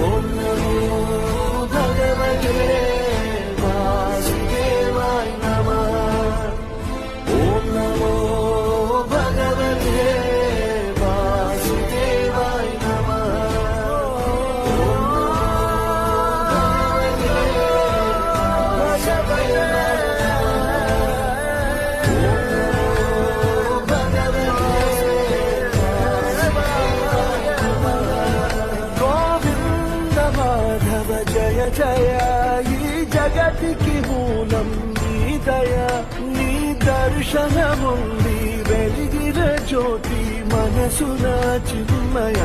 ఓం నమో భగవతే వాసుదేవాయ నమః. ఓం నమో భగవతే వాసుదేవాయ నమః. గోవింద మాధవ జయ జయ, ఈ జగతికి మూలం నీ దయ. నీ దర్శనముంది వెలిగిన జ్యోతి మనసున చిన్మయ.